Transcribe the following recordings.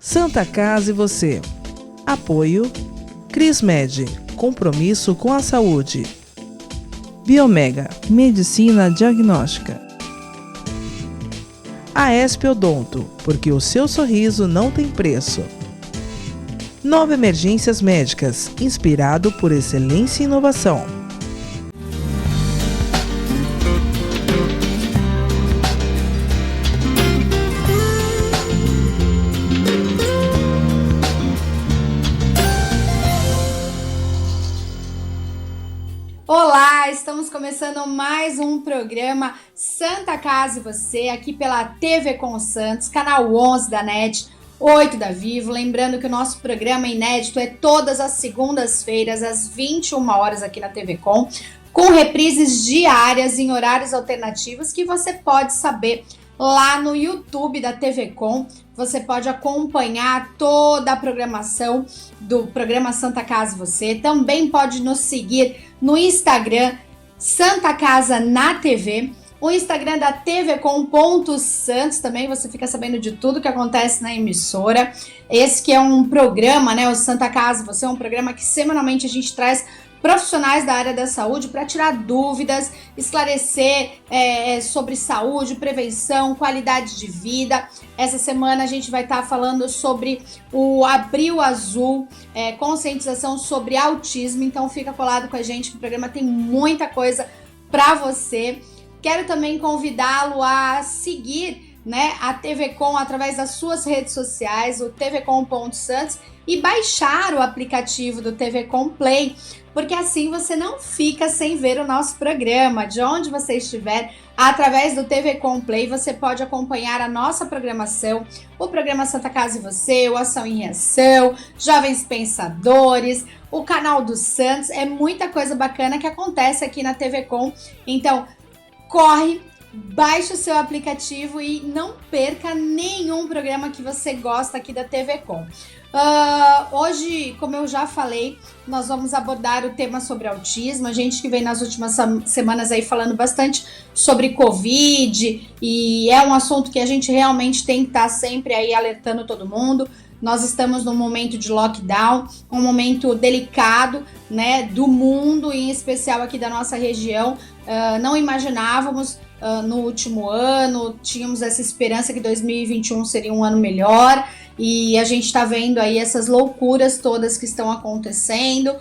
Santa Casa e você. Apoio Crismed, compromisso com a saúde. Biomega, medicina diagnóstica. Aesp Odonto, porque o seu sorriso não tem preço. Nova Emergências Médicas, inspirado por excelência e inovação. Olá, estamos começando mais um programa Santa Casa e Você, aqui pela TV Com Santos, canal 11 da NET, 8 da Vivo. Lembrando que o nosso programa inédito é todas as segundas-feiras, às 21 horas aqui na TV Com reprises diárias em horários alternativos que você pode saber lá no YouTube da TV Com. Você pode acompanhar toda a programação do programa Santa Casa e Você. Também pode nos seguir no Instagram Santa Casa na TV, o Instagram da TV Com.Santos também, você fica sabendo de tudo que acontece na emissora. Esse que é um programa, né, o Santa Casa e Você, é um programa que semanalmente a gente traz profissionais da área da saúde para tirar dúvidas, esclarecer sobre saúde, prevenção, qualidade de vida. Essa semana a gente vai estar falando sobre o Abril Azul, conscientização sobre autismo, então fica colado com a gente, que o programa tem muita coisa para você. Quero também convidá-lo a seguir, né, a TV Com através das suas redes sociais, o tvcom.santos, e baixar o aplicativo do TV Com Play, porque assim você não fica sem ver o nosso programa. De onde você estiver, através do TV Com Play, você pode acompanhar a nossa programação, o programa Santa Casa e Você, o Ação em Reação, Jovens Pensadores, o canal do Santos. É muita coisa bacana que acontece aqui na TV Com. Então, corre, baixe o seu aplicativo e não perca nenhum programa que você gosta aqui da TV Com. Hoje, como eu já falei, nós vamos abordar o tema sobre autismo. A gente que vem nas últimas semanas aí falando bastante sobre Covid, e é um assunto que a gente realmente tem que estar sempre aí alertando todo mundo. Nós estamos num momento de lockdown, um momento delicado, né, do mundo, em especial aqui da nossa região. Não imaginávamos no último ano, tínhamos essa esperança que 2021 seria um ano melhor, e a gente está vendo aí essas loucuras todas que estão acontecendo.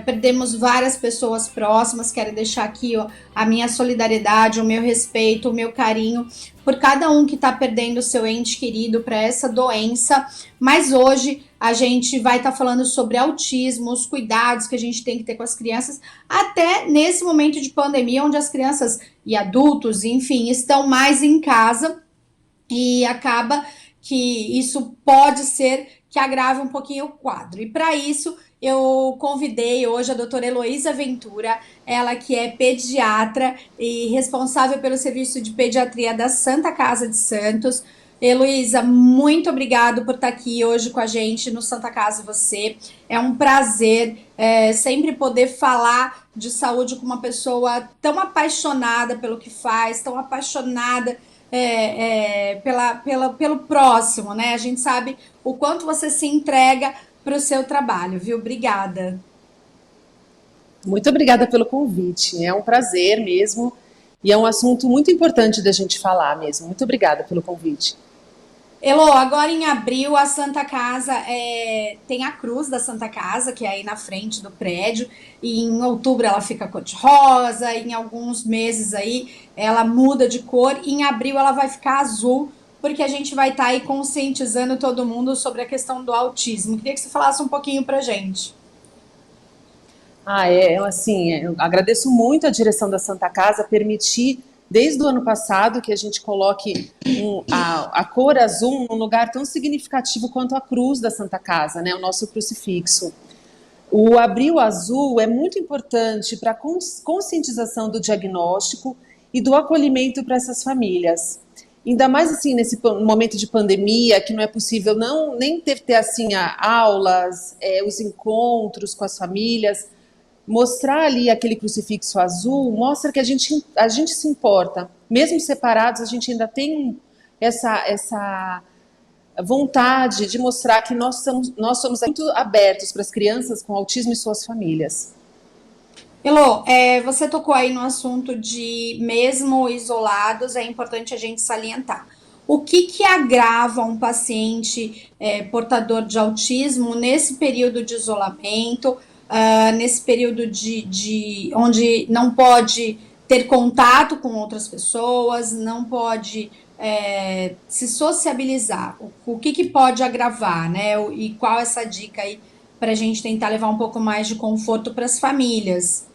Perdemos várias pessoas próximas. Quero deixar aqui a minha solidariedade, o meu respeito, o meu carinho por cada um que está perdendo o seu ente querido para essa doença. Mas hoje a gente vai estar falando sobre autismo, os cuidados que a gente tem que ter com as crianças, até nesse momento de pandemia, onde as crianças e adultos, enfim, estão mais em casa, e acaba que isso pode ser que agrave um pouquinho o quadro. E para isso, eu convidei hoje a doutora Heloísa Ventura, ela que é pediatra e responsável pelo serviço de pediatria da Santa Casa de Santos. Heloísa, muito obrigado por estar aqui hoje com a gente no Santa Casa e Você. É um prazer sempre poder falar de saúde com uma pessoa tão apaixonada pelo que faz, tão apaixonada pelo próximo, né? A gente sabe o quanto você se entrega para o seu trabalho, viu? Obrigada. Muito obrigada pelo convite. É um prazer mesmo, e é um assunto muito importante da gente falar mesmo. Muito obrigada pelo convite. Elo, agora em abril a Santa Casa tem a cruz da Santa Casa, que é aí na frente do prédio, e em outubro ela fica cor-de-rosa, em alguns meses aí ela muda de cor, e em abril ela vai ficar azul, porque a gente vai estar aí conscientizando todo mundo sobre a questão do autismo. Queria que você falasse um pouquinho pra gente. Eu agradeço muito a direção da Santa Casa permitir, desde o ano passado, que a gente coloque a cor azul num lugar tão significativo quanto a cruz da Santa Casa, né, o nosso crucifixo. O Abril Azul é muito importante para a conscientização do diagnóstico e do acolhimento para essas famílias. Ainda mais assim nesse momento de pandemia, que não é possível nem ter assim aulas, os encontros com as famílias. Mostrar ali aquele crucifixo azul mostra que a gente se importa. Mesmo separados, a gente ainda tem essa vontade de mostrar que nós somos muito abertos para as crianças com autismo e suas famílias. Elô, você tocou aí no assunto de mesmo isolados, é importante a gente salientar. O que agrava um paciente portador de autismo nesse período de isolamento, nesse período de onde não pode ter contato com outras pessoas, não pode se sociabilizar? O que pode agravar, né? E qual essa dica aí para a gente tentar levar um pouco mais de conforto para as famílias?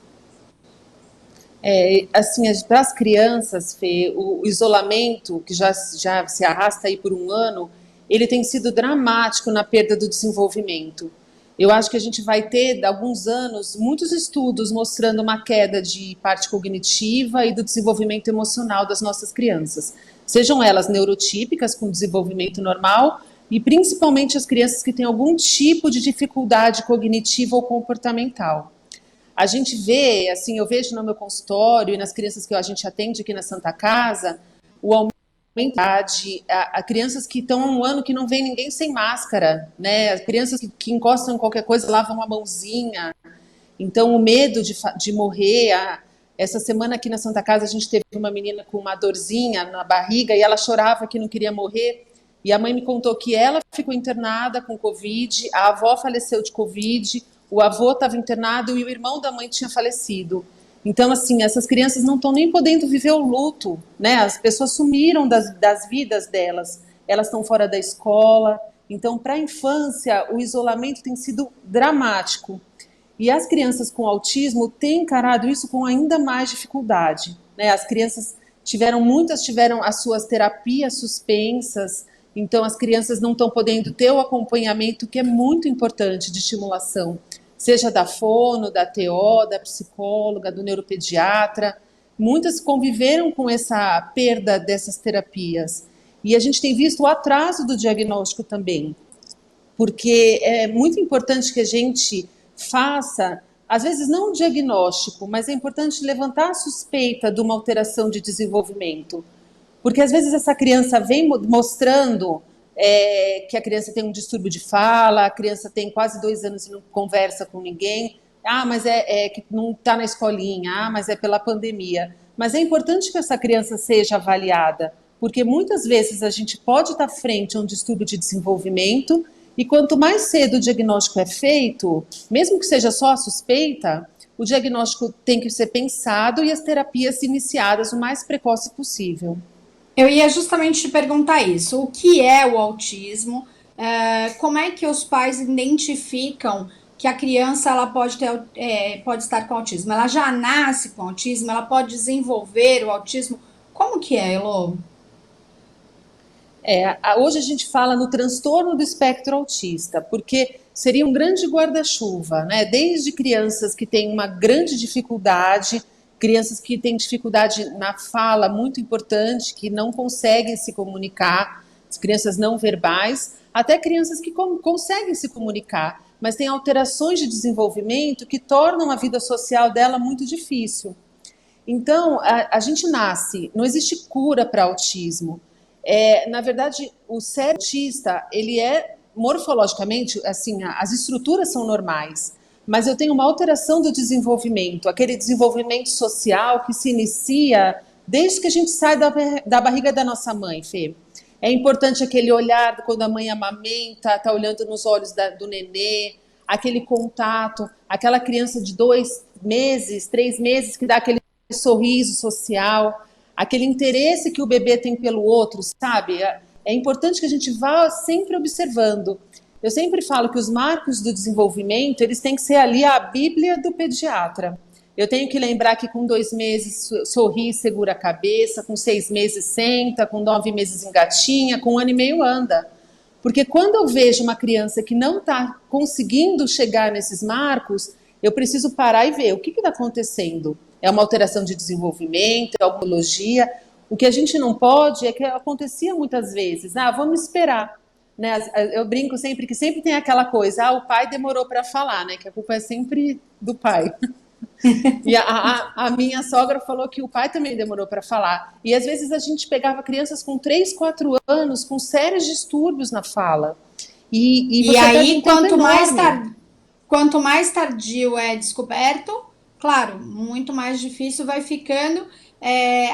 Assim, para as crianças, Fê, o isolamento, que já se arrasta aí por um ano, ele tem sido dramático na perda do desenvolvimento. Eu acho que a gente vai ter, alguns anos, muitos estudos mostrando uma queda de parte cognitiva e do desenvolvimento emocional das nossas crianças. Sejam elas neurotípicas, com desenvolvimento normal, e principalmente as crianças que têm algum tipo de dificuldade cognitiva ou comportamental. A gente vê, assim, eu vejo no meu consultório e nas crianças que a gente atende aqui na Santa Casa, o aumento a crianças que estão há um ano que não vê ninguém sem máscara, né? As crianças que encostam em qualquer coisa, lavam a mãozinha. Então, o medo de morrer. Essa semana aqui na Santa Casa, a gente teve uma menina com uma dorzinha na barriga e ela chorava que não queria morrer. E a mãe me contou que ela ficou internada com Covid, a avó faleceu de Covid, o avô estava internado e o irmão da mãe tinha falecido. Então, assim, essas crianças não estão nem podendo viver o luto, né? As pessoas sumiram das vidas delas, elas estão fora da escola. Então, para a infância, o isolamento tem sido dramático. E as crianças com autismo têm encarado isso com ainda mais dificuldade, né? As crianças muitas tiveram as suas terapias suspensas, então as crianças não estão podendo ter o acompanhamento que é muito importante de estimulação, seja da fono, da TO, da psicóloga, do neuropediatra. Muitas conviveram com essa perda dessas terapias. E a gente tem visto o atraso do diagnóstico também, porque é muito importante que a gente faça, às vezes não um diagnóstico, mas é importante levantar a suspeita de uma alteração de desenvolvimento. Porque às vezes essa criança vem mostrando que a criança tem um distúrbio de fala, a criança tem quase 2 anos e não conversa com ninguém. Mas que não está na escolinha, mas é pela pandemia. Mas é importante que essa criança seja avaliada, porque muitas vezes a gente pode estar frente a um distúrbio de desenvolvimento e quanto mais cedo o diagnóstico é feito, mesmo que seja só a suspeita, o diagnóstico tem que ser pensado e as terapias iniciadas o mais precoce possível. Eu ia justamente te perguntar isso. O que é o autismo? Como é que os pais identificam que a criança ela pode estar com autismo? Ela já nasce com autismo? Ela pode desenvolver o autismo? Como que é, Elô? Hoje a gente fala no transtorno do espectro autista, porque seria um grande guarda-chuva, né? Desde crianças que têm uma grande dificuldade, crianças que têm dificuldade na fala muito importante, que não conseguem se comunicar, as crianças não verbais, até crianças que conseguem se comunicar, mas têm alterações de desenvolvimento que tornam a vida social dela muito difícil. Então, a gente nasce, não existe cura para autismo. Na verdade, o cérebro autista, ele é morfologicamente, assim, as estruturas são normais, mas eu tenho uma alteração do desenvolvimento, aquele desenvolvimento social que se inicia desde que a gente sai da barriga da nossa mãe, Fê. É importante aquele olhar quando a mãe amamenta, está olhando nos olhos do nenê, aquele contato, aquela criança de 2 meses, 3 meses que dá aquele sorriso social, aquele interesse que o bebê tem pelo outro, sabe? É importante que a gente vá sempre observando. Eu sempre falo que os marcos do desenvolvimento, eles têm que ser ali a Bíblia do pediatra. Eu tenho que lembrar que com 2 meses sorri, segura a cabeça, com 6 meses senta, com 9 meses engatinha, com 1 ano e meio anda. Porque quando eu vejo uma criança que não está conseguindo chegar nesses marcos, eu preciso parar e ver o que está acontecendo. É uma alteração de desenvolvimento, é uma patologia. O que a gente não pode é que acontecia muitas vezes. Vamos esperar. Né? Eu brinco sempre que sempre tem aquela coisa, o pai demorou para falar, né? Que a culpa é sempre do pai. E a minha sogra falou que o pai também demorou para falar. E às vezes a gente pegava crianças com 3, 4 anos com sérios distúrbios na fala. E você aí, enorme. quanto mais tardio é descoberto, claro, muito mais difícil vai ficando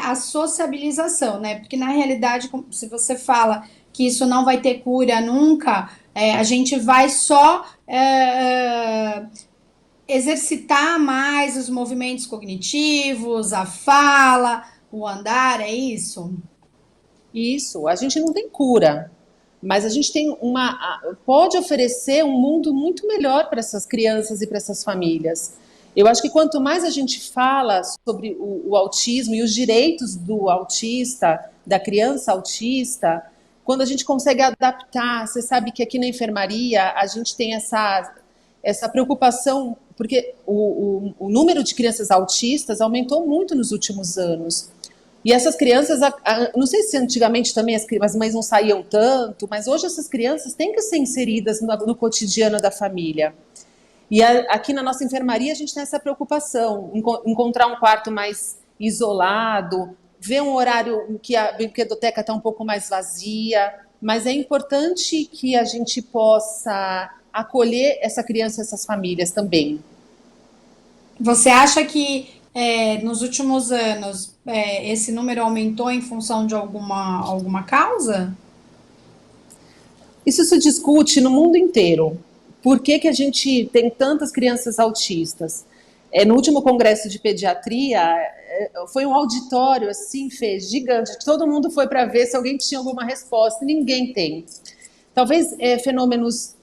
a sociabilização, né? Porque na realidade, se você fala que isso não vai ter cura nunca, a gente vai só exercitar mais os movimentos cognitivos, a fala, o andar, é isso? Isso, a gente não tem cura, mas a gente tem pode oferecer um mundo muito melhor para essas crianças e para essas famílias. Eu acho que quanto mais a gente fala sobre o autismo e os direitos do autista, da criança autista, quando a gente consegue adaptar, você sabe que aqui na enfermaria a gente tem essa preocupação, porque o número de crianças autistas aumentou muito nos últimos anos. E essas crianças, não sei se antigamente também as mães não saíam tanto, mas hoje essas crianças têm que ser inseridas no cotidiano da família. E aqui na nossa enfermaria a gente tem essa preocupação, encontrar um quarto mais isolado, ver um horário que a brinquedoteca está um pouco mais vazia, mas é importante que a gente possa acolher essa criança e essas famílias também. Você acha que nos últimos anos esse número aumentou em função de alguma causa? Isso se discute no mundo inteiro. Por que a gente tem tantas crianças autistas? No último congresso de pediatria, foi um auditório assim, Fê, gigante, que todo mundo foi para ver se alguém tinha alguma resposta, e ninguém tem. Talvez fenômenos...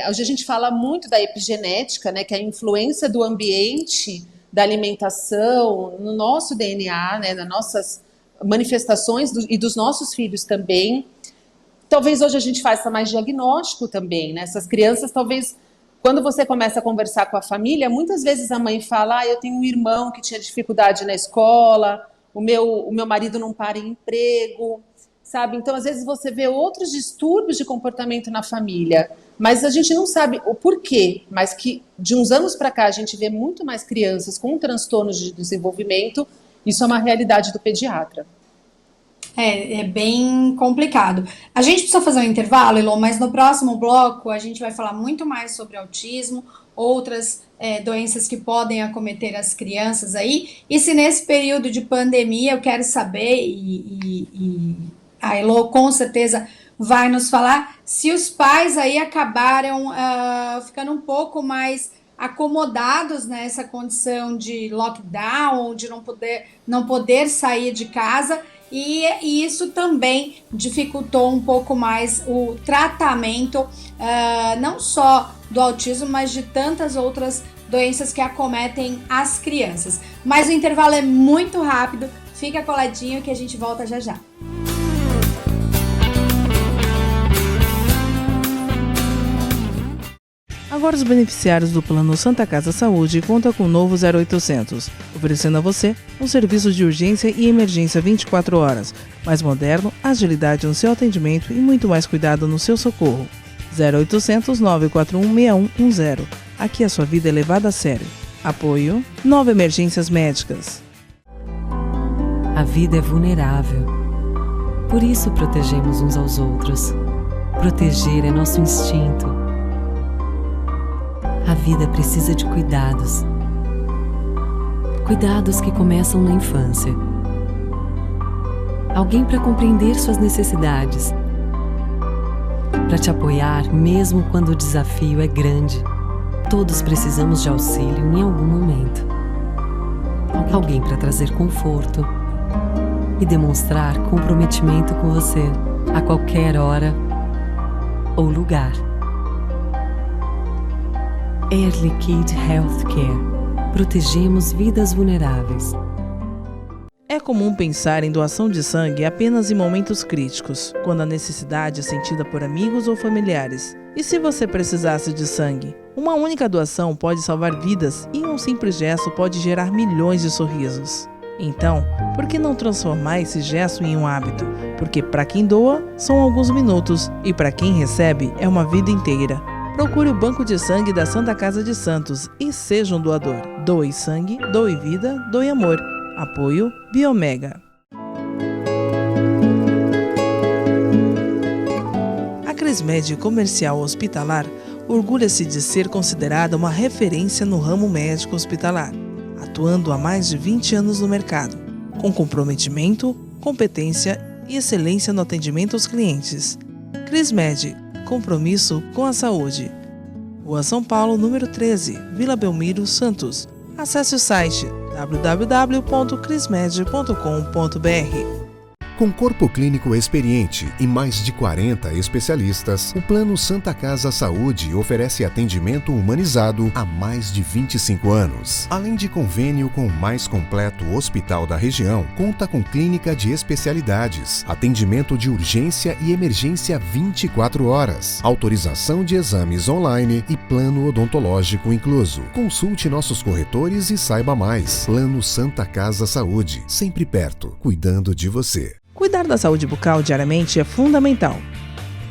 hoje a gente fala muito da epigenética, né, que é a influência do ambiente, da alimentação, no nosso DNA, né, nas nossas manifestações e dos nossos filhos também. Talvez hoje a gente faça mais diagnóstico também, né? Essas crianças, talvez, quando você começa a conversar com a família, muitas vezes a mãe fala, eu tenho um irmão que tinha dificuldade na escola, o meu marido não para em emprego, sabe? Então, às vezes você vê outros distúrbios de comportamento na família, mas a gente não sabe o porquê, mas que de uns anos para cá a gente vê muito mais crianças com transtornos de desenvolvimento, isso é uma realidade do pediatra. É bem complicado. A gente precisa fazer um intervalo, Elô, mas no próximo bloco a gente vai falar muito mais sobre autismo, outras doenças que podem acometer as crianças aí. E se nesse período de pandemia, eu quero saber, e a Elô com certeza vai nos falar, se os pais aí acabaram ficando um pouco mais acomodados nessa condição de lockdown, de não poder sair de casa, e isso também dificultou um pouco mais o tratamento, não só do autismo, mas de tantas outras doenças que acometem as crianças. Mas o intervalo é muito rápido, fica coladinho que a gente volta já já. Agora os beneficiários do Plano Santa Casa Saúde contam com o novo 0800, oferecendo a você um serviço de urgência e emergência 24 horas, mais moderno, agilidade no seu atendimento e muito mais cuidado no seu socorro. 0800 941 6110. Aqui a sua vida é levada a sério. Apoio 9 Emergências Médicas. A vida é vulnerável. Por isso protegemos uns aos outros. Proteger é nosso instinto. A vida precisa de cuidados. Cuidados que começam na infância. Alguém para compreender suas necessidades. Para te apoiar mesmo quando o desafio é grande. Todos precisamos de auxílio em algum momento. Alguém para trazer conforto e demonstrar comprometimento com você a qualquer hora ou lugar. Air Liquide Healthcare. Protegemos vidas vulneráveis. É comum pensar em doação de sangue apenas em momentos críticos, quando a necessidade é sentida por amigos ou familiares. E se você precisasse de sangue? Uma única doação pode salvar vidas e um simples gesto pode gerar milhões de sorrisos. Então, por que não transformar esse gesto em um hábito? Porque para quem doa, são alguns minutos e para quem recebe, é uma vida inteira. Procure o Banco de Sangue da Santa Casa de Santos e seja um doador. Doe sangue, doe vida, doe amor. Apoio Biomega. A Crismed Comercial Hospitalar orgulha-se de ser considerada uma referência no ramo médico hospitalar, atuando há mais de 20 anos no mercado, com comprometimento, competência e excelência no atendimento aos clientes. Crismed, compromisso com a saúde. Rua São Paulo, número 13, Vila Belmiro, Santos. Acesse o site www.crismed.com.br. Com corpo clínico experiente e mais de 40 especialistas, o Plano Santa Casa Saúde oferece atendimento humanizado há mais de 25 anos. Além de convênio com o mais completo hospital da região, conta com clínica de especialidades, atendimento de urgência e emergência 24 horas, autorização de exames online e plano odontológico incluso. Consulte nossos corretores e saiba mais. Plano Santa Casa Saúde, sempre perto, cuidando de você. Cuidar da saúde bucal diariamente é fundamental,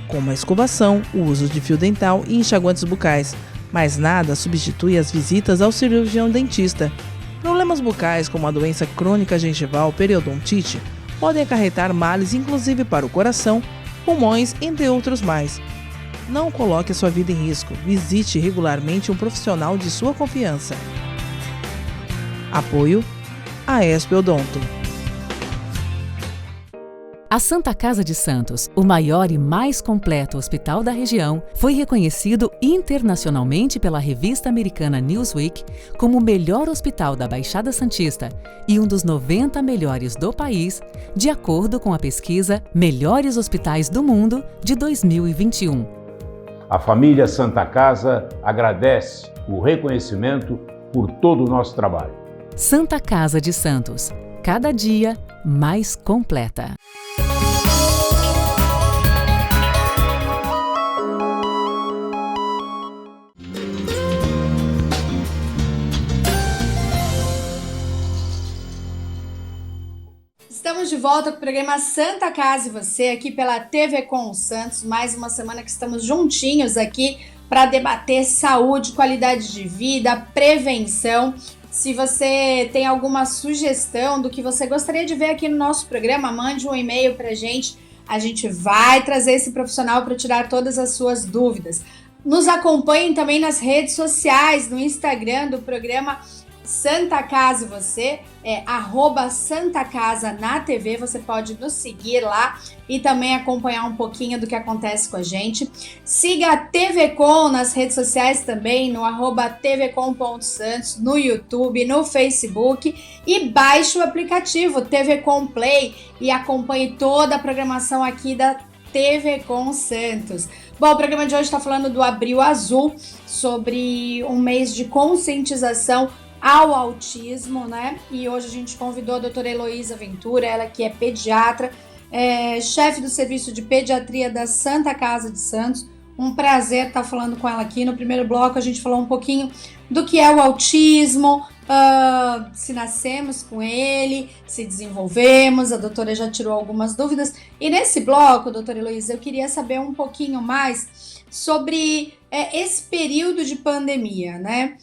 como a escovação, o uso de fio dental e enxaguantes bucais, mas nada substitui as visitas ao cirurgião dentista. Problemas bucais como a doença crônica gengival periodontite podem acarretar males inclusive para o coração, pulmões, entre outros mais. Não coloque a sua vida em risco, visite regularmente um profissional de sua confiança. Apoio Aesp Odonto. A Santa Casa de Santos, o maior e mais completo hospital da região, foi reconhecido internacionalmente pela revista americana Newsweek como o melhor hospital da Baixada Santista e um dos 90 melhores do país, de acordo com a pesquisa Melhores Hospitais do Mundo de 2021. A família Santa Casa agradece o reconhecimento por todo o nosso trabalho. Santa Casa de Santos, cada dia mais completa. Estamos de volta com o programa Santa Casa e Você, aqui pela TV Com Santos. Mais uma semana que estamos juntinhos aqui para debater saúde, qualidade de vida, prevenção. Se você tem alguma sugestão do que você gostaria de ver aqui no nosso programa, mande um e-mail para a gente. A gente vai trazer esse profissional para tirar todas as suas dúvidas. Nos acompanhem também nas redes sociais, no Instagram do programa Santa Casa e Você, @Santa Casa na TV, você pode nos seguir lá e também acompanhar um pouquinho do que acontece com a gente. Siga a TV Com nas redes sociais também, no @tvcom.santos, no YouTube, no Facebook, e baixe o aplicativo TV Com Play e acompanhe toda a programação aqui da TV Com Santos. Bom, o programa de hoje está falando do Abril Azul, sobre um mês de conscientização ao autismo, né? E hoje a gente convidou a doutora Heloísa Ventura, ela que é pediatra, chefe do serviço de pediatria da Santa Casa de Santos. Um prazer estar falando com ela aqui. No primeiro bloco a gente falou um pouquinho do que é o autismo, se nascemos com ele, se desenvolvemos, a doutora já tirou algumas dúvidas. E nesse bloco, doutora Heloísa, eu queria saber um pouquinho mais sobre esse período de pandemia, né?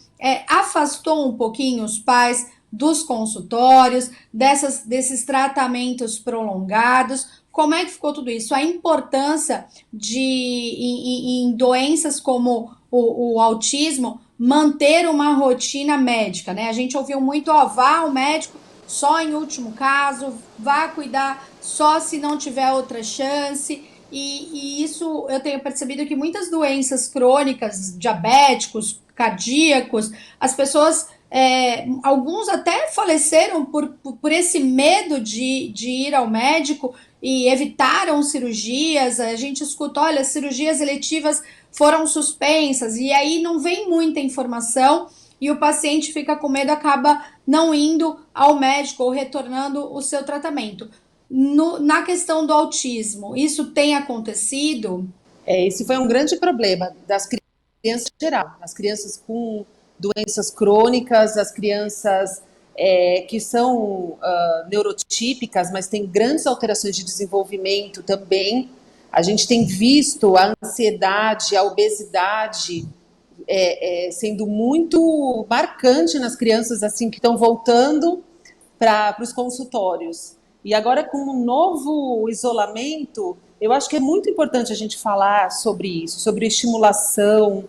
Afastou um pouquinho os pais dos consultórios, desses tratamentos prolongados. Como é que ficou tudo isso? A importância em doenças como o autismo, manter uma rotina médica, né? A gente ouviu muito, vá ao médico só em último caso, vá cuidar só se não tiver outra chance. E isso eu tenho percebido que muitas doenças crônicas, diabéticos, cardíacos, as pessoas, alguns até faleceram por esse medo de ir ao médico e evitaram cirurgias. A gente escuta, olha, cirurgias eletivas foram suspensas, e aí não vem muita informação e o paciente fica com medo, acaba não indo ao médico ou retornando o seu tratamento. Na questão do autismo, isso tem acontecido? Esse foi um grande problema das crianças em geral, as crianças com doenças crônicas, as crianças que são neurotípicas, mas têm grandes alterações de desenvolvimento também. A gente tem visto a ansiedade, a obesidade sendo muito marcante nas crianças assim que estão voltando para os consultórios. E agora, com um novo isolamento, eu acho que é muito importante a gente falar sobre isso, sobre estimulação,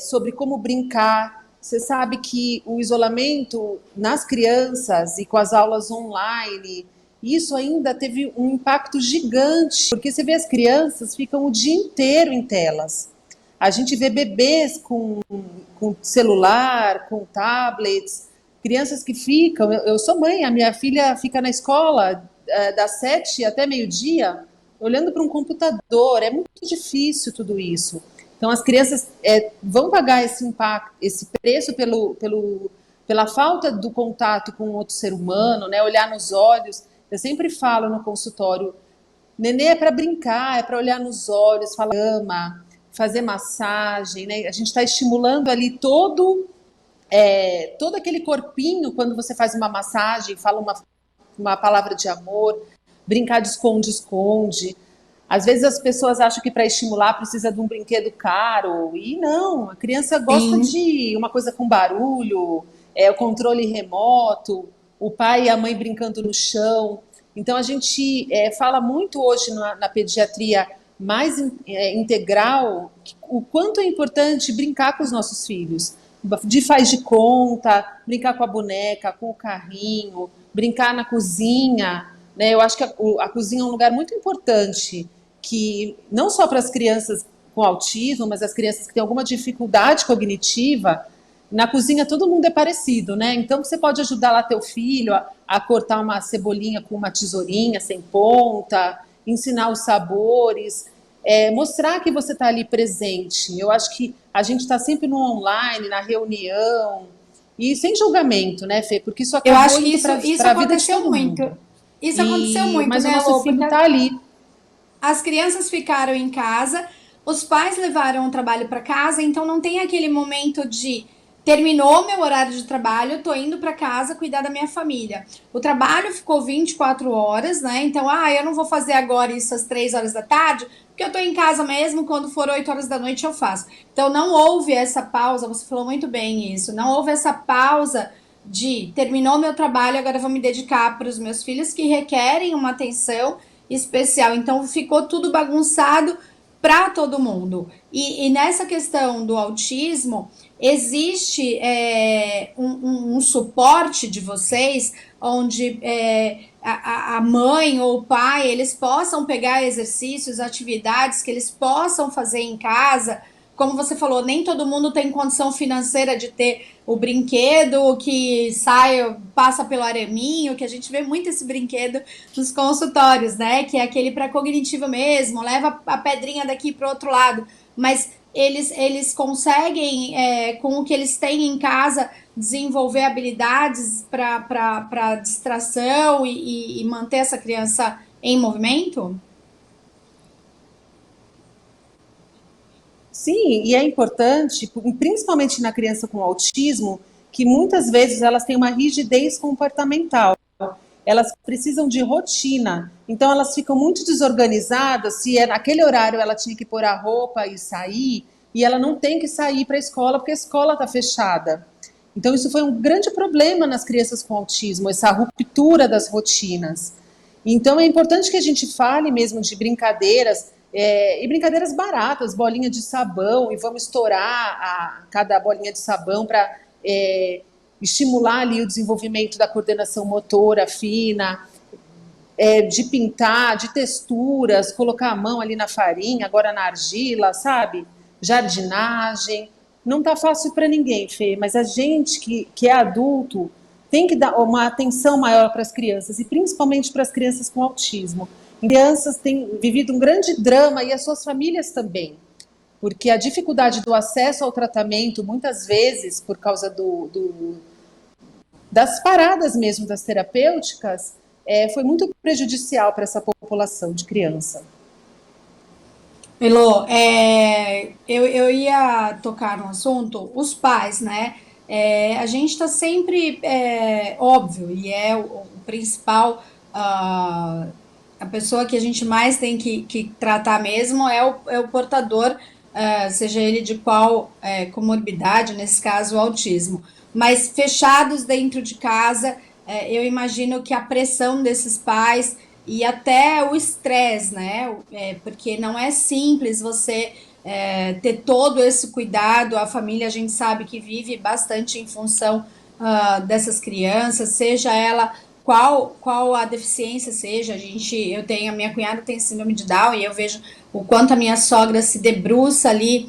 sobre como brincar. Você sabe que o isolamento nas crianças e com as aulas online, isso ainda teve um impacto gigante, porque você vê as crianças ficam o dia inteiro em telas. A gente vê bebês com celular, com tablets, crianças que ficam... Eu sou mãe, a minha filha fica na escola das 7 até meio-dia, olhando para um computador. É muito difícil tudo isso. Então, as crianças vão pagar esse impacto, esse preço pela falta do contato com outro ser humano, né? Olhar nos olhos. Eu sempre falo no consultório, nenê é para brincar, é para olhar nos olhos, falar ama, fazer massagem, né? A gente está estimulando ali todo aquele corpinho quando você faz uma massagem, fala uma palavra de amor, brincar de esconde-esconde. Às vezes as pessoas acham que para estimular precisa de um brinquedo caro, e não, a criança gosta de uma coisa com barulho, o controle remoto, o pai e a mãe brincando no chão. Então a gente fala muito hoje na pediatria mais integral o quanto é importante brincar com os nossos filhos, de faz de conta, brincar com a boneca, com o carrinho, brincar na cozinha, né? Eu acho que a cozinha é um lugar muito importante, que não só para as crianças com autismo, mas as crianças que têm alguma dificuldade cognitiva. Na cozinha todo mundo é parecido, né? Então você pode ajudar lá teu filho a cortar uma cebolinha com uma tesourinha sem ponta, ensinar os sabores, mostrar que você está ali presente. Eu acho que a gente está sempre no online, na reunião, e sem julgamento, né, Fê? Porque isso acabou. Eu acho que isso aconteceu muito. Isso aconteceu muito, mas né, o nosso filho está ali. As crianças ficaram em casa, os pais levaram o trabalho para casa, então não tem aquele momento de terminou meu horário de trabalho, eu tô indo para casa cuidar da minha família. O trabalho ficou 24 horas, né? Então, eu não vou fazer agora isso às 3 horas da tarde, porque eu tô em casa mesmo, quando for 8 horas da noite eu faço. Então, não houve essa pausa, você falou muito bem isso, não houve essa pausa de terminou meu trabalho, agora eu vou me dedicar para os meus filhos que requerem uma atenção especial. Então, ficou tudo bagunçado para todo mundo. E nessa questão do autismo, existe um suporte de vocês, onde a mãe ou o pai, eles possam pegar exercícios, atividades que eles possam fazer em casa. Como você falou, nem todo mundo tem condição financeira de ter o brinquedo que passa pelo araminho, que a gente vê muito esse brinquedo nos consultórios, né? Que é aquele para cognitivo mesmo, leva a pedrinha daqui para o outro lado. Mas eles conseguem, com o que eles têm em casa, desenvolver habilidades para distração e manter essa criança em movimento? Sim, e é importante, principalmente na criança com autismo, que muitas vezes elas têm uma rigidez comportamental. Elas precisam de rotina, então elas ficam muito desorganizadas. Se naquele horário ela tinha que pôr a roupa e sair, e ela não tem que sair para a escola porque a escola está fechada. Então isso foi um grande problema nas crianças com autismo, essa ruptura das rotinas. Então é importante que a gente fale mesmo de brincadeiras, e brincadeiras baratas, bolinha de sabão, e vamos estourar cada bolinha de sabão para estimular ali o desenvolvimento da coordenação motora fina, de pintar, de texturas, colocar a mão ali na farinha, agora na argila, sabe? Jardinagem. Não está fácil para ninguém, Fê, mas a gente que é adulto tem que dar uma atenção maior para as crianças, e principalmente para as crianças com autismo. Crianças têm vivido um grande drama, e as suas famílias também, porque a dificuldade do acesso ao tratamento, muitas vezes, por causa das paradas mesmo das terapêuticas, foi muito prejudicial para essa população de criança. Elô, eu ia tocar no assunto, os pais, né? A gente está sempre, óbvio, e é o principal a pessoa que a gente mais tem que tratar mesmo é o portador, seja ele de qual comorbidade, nesse caso o autismo. Mas fechados dentro de casa, eu imagino que a pressão desses pais e até o estresse, né? Porque não é simples você ter todo esse cuidado. A família, a gente sabe que vive bastante em função dessas crianças, seja ela qual a deficiência seja. A minha cunhada tem síndrome de Down e eu vejo o quanto a minha sogra se debruça ali,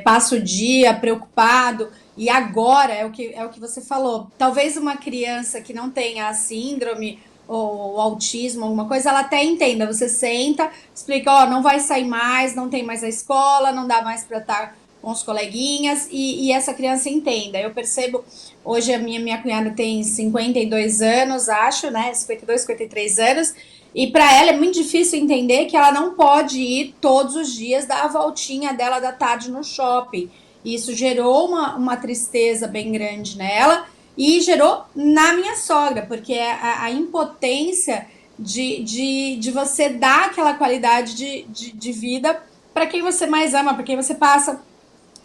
passa o dia preocupado. E agora é o que você falou. Talvez uma criança que não tenha a síndrome ou autismo, alguma coisa, ela até entenda. Você senta, explica, não vai sair mais, não tem mais a escola, não dá mais para estar com os coleguinhas, e essa criança entenda. Eu percebo, hoje a minha cunhada tem 52 anos, acho, né, 52, 53 anos, e para ela é muito difícil entender que ela não pode ir todos os dias dar a voltinha dela da tarde no shopping. Isso gerou uma tristeza bem grande nela, e gerou na minha sogra, porque a impotência de você dar aquela qualidade de vida para quem você mais ama, para quem você passa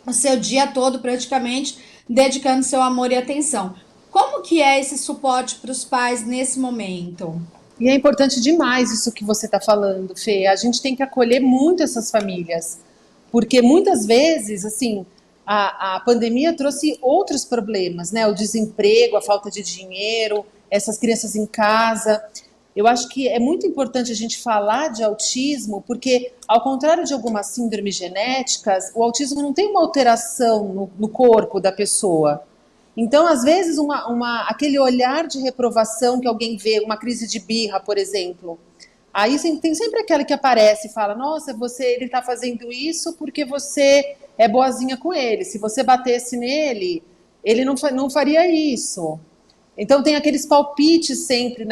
o seu dia todo praticamente dedicando seu amor e atenção. Como que é esse suporte para os pais nesse momento? E é importante demais isso que você está falando, Fê. A gente tem que acolher muito essas famílias, porque muitas vezes, assim, a pandemia trouxe outros problemas, né? O desemprego, a falta de dinheiro, essas crianças em casa. Eu acho que é muito importante a gente falar de autismo, porque, ao contrário de algumas síndromes genéticas, o autismo não tem uma alteração no corpo da pessoa. Então, às vezes, aquele olhar de reprovação que alguém vê, uma crise de birra, por exemplo, aí tem sempre aquela que aparece e fala, nossa, ele está fazendo isso porque você é boazinha com ele. Se você batesse nele, ele não faria isso. Então tem aqueles palpites sempre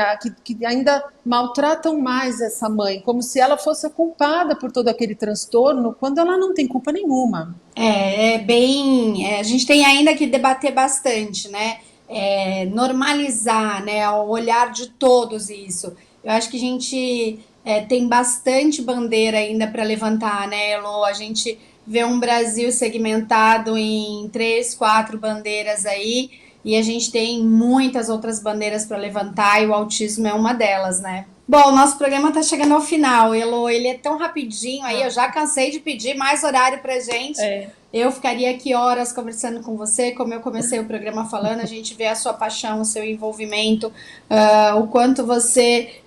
que ainda maltratam mais essa mãe, como se ela fosse a culpada por todo aquele transtorno, quando ela não tem culpa nenhuma. A gente tem ainda que debater bastante, né? Normalizar, né? O olhar de todos isso. Eu acho que a gente tem bastante bandeira ainda para levantar, né, Elo? A gente vê um Brasil segmentado em 3, 4 bandeiras aí, e a gente tem muitas outras bandeiras para levantar, e o autismo é uma delas, né? Bom, o nosso programa está chegando ao final, Elo, ele é tão rapidinho aí, eu já cansei de pedir mais horário pra gente. Eu ficaria aqui horas conversando com você, como eu comecei o programa falando, a gente vê a sua paixão, o seu envolvimento, o quanto você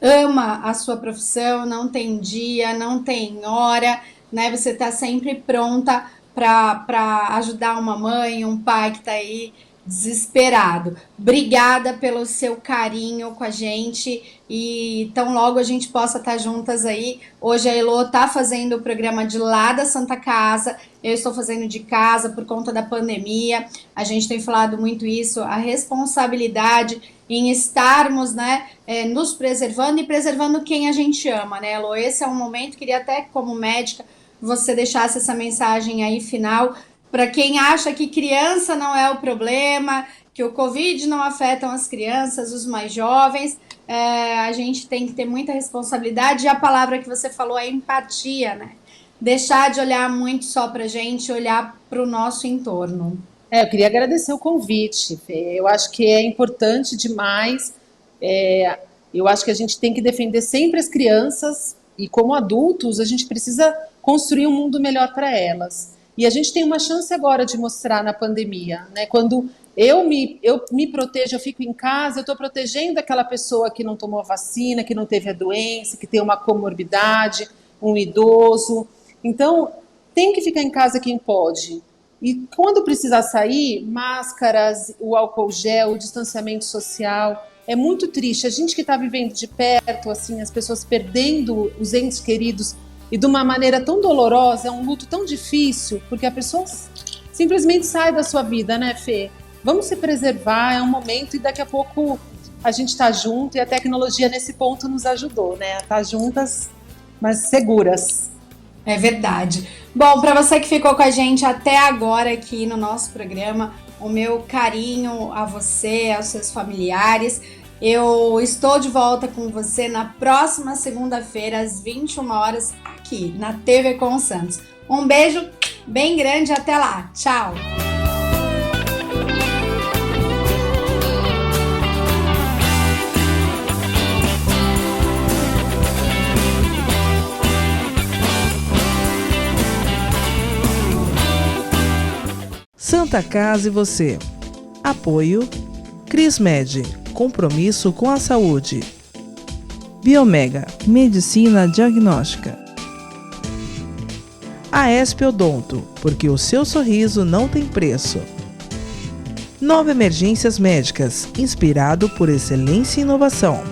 ama a sua profissão, não tem dia, não tem hora, né? Você está sempre pronta para ajudar uma mãe, um pai que está aí desesperado. Obrigada pelo seu carinho com a gente, e tão logo a gente possa estar juntas aí. Hoje a Elo está fazendo o programa de lá da Santa Casa, eu estou fazendo de casa por conta da pandemia. A gente tem falado muito isso, a responsabilidade em estarmos, né, nos preservando e preservando quem a gente ama, né, Elo? Esse é um momento, queria até como médica você deixasse essa mensagem aí final para quem acha que criança não é o problema, que o Covid não afeta as crianças, os mais jovens. A gente tem que ter muita responsabilidade, e a palavra que você falou é empatia, né? Deixar de olhar muito só para a gente, olhar para o nosso entorno. Eu queria agradecer o convite, Fê. Eu acho que é importante demais. Eu acho que a gente tem que defender sempre as crianças, e como adultos a gente precisa construir um mundo melhor para elas. E a gente tem uma chance agora de mostrar na pandemia, né? Quando eu me protejo, eu fico em casa, eu estou protegendo aquela pessoa que não tomou a vacina, que não teve a doença, que tem uma comorbidade, um idoso. Então, tem que ficar em casa quem pode. E quando precisar sair, máscaras, o álcool gel, o distanciamento social. É muito triste. A gente que está vivendo de perto, assim, as pessoas perdendo os entes queridos, e de uma maneira tão dolorosa, é um luto tão difícil, porque a pessoa simplesmente sai da sua vida, né, Fê? Vamos se preservar, é um momento, e daqui a pouco a gente está junto, e a tecnologia nesse ponto nos ajudou, né? A estar juntas, mas seguras. É verdade. Bom, para você que ficou com a gente até agora aqui no nosso programa, o meu carinho a você, aos seus familiares. Eu estou de volta com você na próxima segunda-feira, às 21 horas, aqui na TV com Santos. Um beijo bem grande, até lá. Tchau! Santa Casa e você. Apoio Crismed, compromisso com a saúde. Biomega, medicina diagnóstica. Aesp Odonto, porque o seu sorriso não tem preço. Nova Emergências Médicas, inspirado por excelência e inovação.